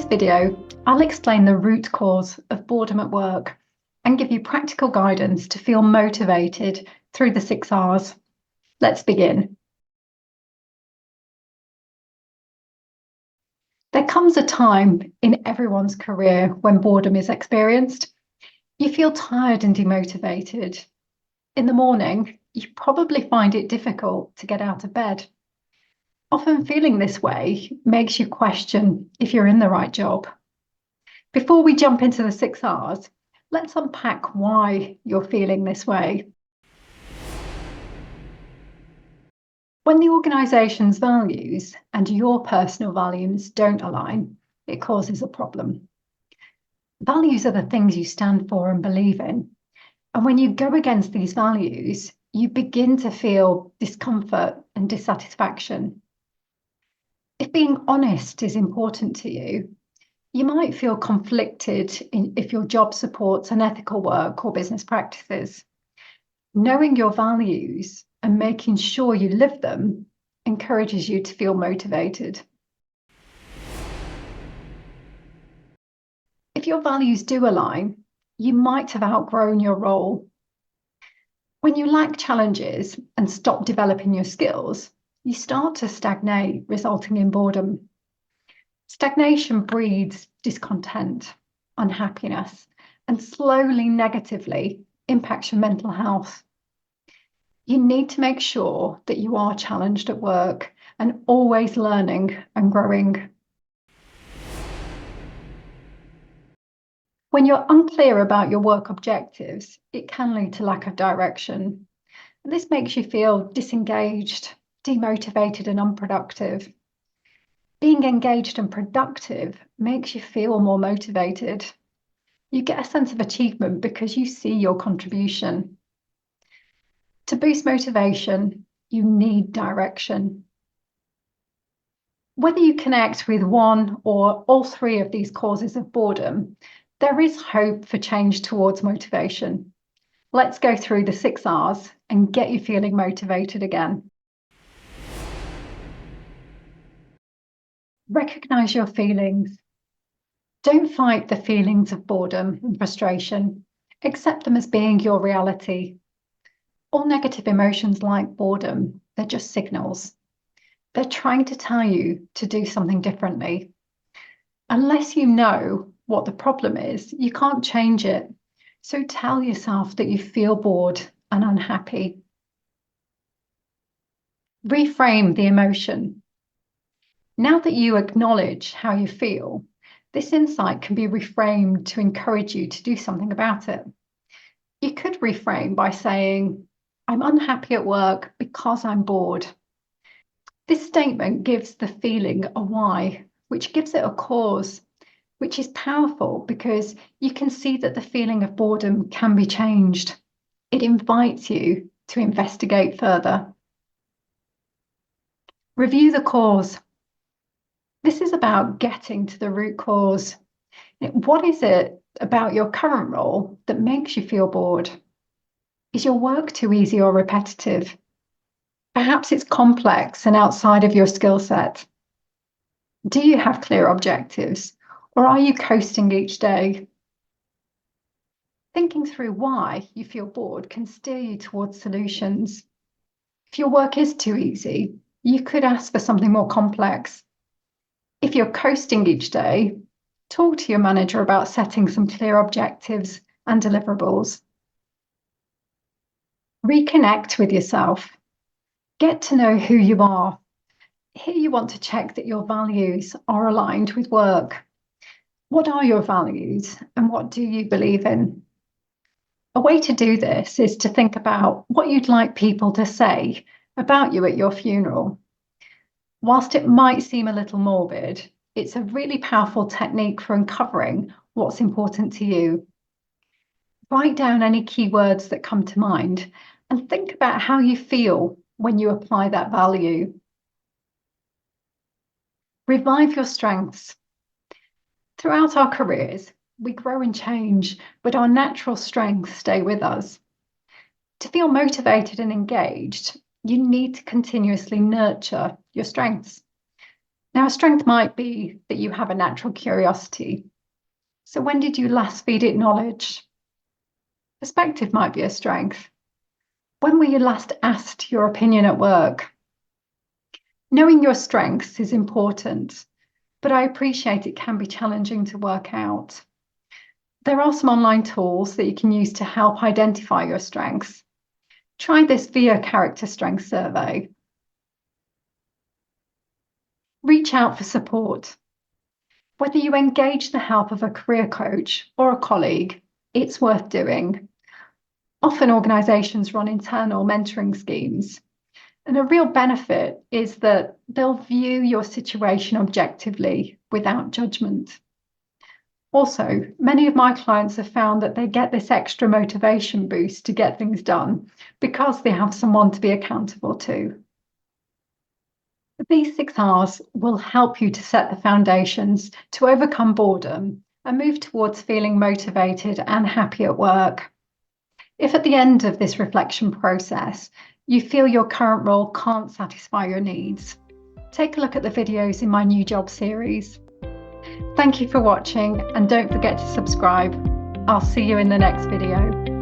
video, I'll explain the root cause of boredom at work and give you practical guidance to feel motivated through the 6R's. Let's begin. There comes a time in everyone's career when boredom is experienced. You feel tired and demotivated. In the morning, you probably find it difficult to get out of bed. Often feeling this way makes you question if you're in the right job. Before we jump into the 6R's, let's unpack why you're feeling this way. When the organisation's values and your personal values don't align, it causes a problem. Values are the things you stand for and believe in. And when you go against these values, you begin to feel discomfort and dissatisfaction. If being honest is important to you, you might feel conflicted if your job supports unethical work or business practices. Knowing your values and making sure you live them encourages you to feel motivated. If your values do align, you might have outgrown your role. When you lack challenges and stop developing your skills, you start to stagnate, resulting in boredom. Stagnation breeds discontent, unhappiness, and slowly negatively impacts your mental health. You need to make sure that you are challenged at work and always learning and growing. When you're unclear about your work objectives, it can lead to lack of direction. And this makes you feel disengaged, demotivated, and unproductive. Being engaged and productive makes you feel more motivated. You get a sense of achievement because you see your contribution. To boost motivation, you need direction. Whether you connect with one or all three of these causes of boredom, there is hope for change towards motivation. Let's go through the 6R's and get you feeling motivated again. Recognize your feelings. Don't fight the feelings of boredom and frustration. Accept them as being your reality. All negative emotions like boredom, they're just signals. They're trying to tell you to do something differently. Unless you know what the problem is, you can't change it. So tell yourself that you feel bored and unhappy. Reframe the emotion. Now that you acknowledge how you feel, this insight can be reframed to encourage you to do something about it. You could reframe by saying, I'm unhappy at work because I'm bored. This statement gives the feeling a why, which gives it a cause, which is powerful because you can see that the feeling of boredom can be changed. It invites you to investigate further. Review the cause. This is about getting to the root cause. What is it about your current role that makes you feel bored? Is your work too easy or repetitive? Perhaps it's complex and outside of your skill set. Do you have clear objectives, or are you coasting each day? Thinking through why you feel bored can steer you towards solutions. If your work is too easy, you could ask for something more complex. If you're coasting each day, talk to your manager about setting some clear objectives and deliverables. Reconnect with yourself. Get to know who you are. Here you want to check that your values are aligned with work. What are your values and what do you believe in? A way to do this is to think about what you'd like people to say about you at your funeral. Whilst it might seem a little morbid, it's a really powerful technique for uncovering what's important to you. Write down any key words that come to mind and think about how you feel when you apply that value. Revive your strengths. Throughout our careers, we grow and change, but our natural strengths stay with us. To feel motivated and engaged, you need to continuously nurture your strengths. Now, a strength might be that you have a natural curiosity. So when did you last feed it knowledge? Perspective might be a strength. When were you last asked your opinion at work? Knowing your strengths is important, but I appreciate it can be challenging to work out. There are some online tools that you can use to help identify your strengths. Try this via character strength survey. Reach out for support. Whether you engage the help of a career coach or a colleague, it's worth doing. Often organisations run internal mentoring schemes, and a real benefit is that they'll view your situation objectively without judgment. Also, many of my clients have found that they get this extra motivation boost to get things done because they have someone to be accountable to. These 6R's will help you to set the foundations to overcome boredom and move towards feeling motivated and happy at work. If at the end of this reflection process, you feel your current role can't satisfy your needs, take a look at the videos in my new job series. Thank you for watching, and don't forget to subscribe. I'll see you in the next video.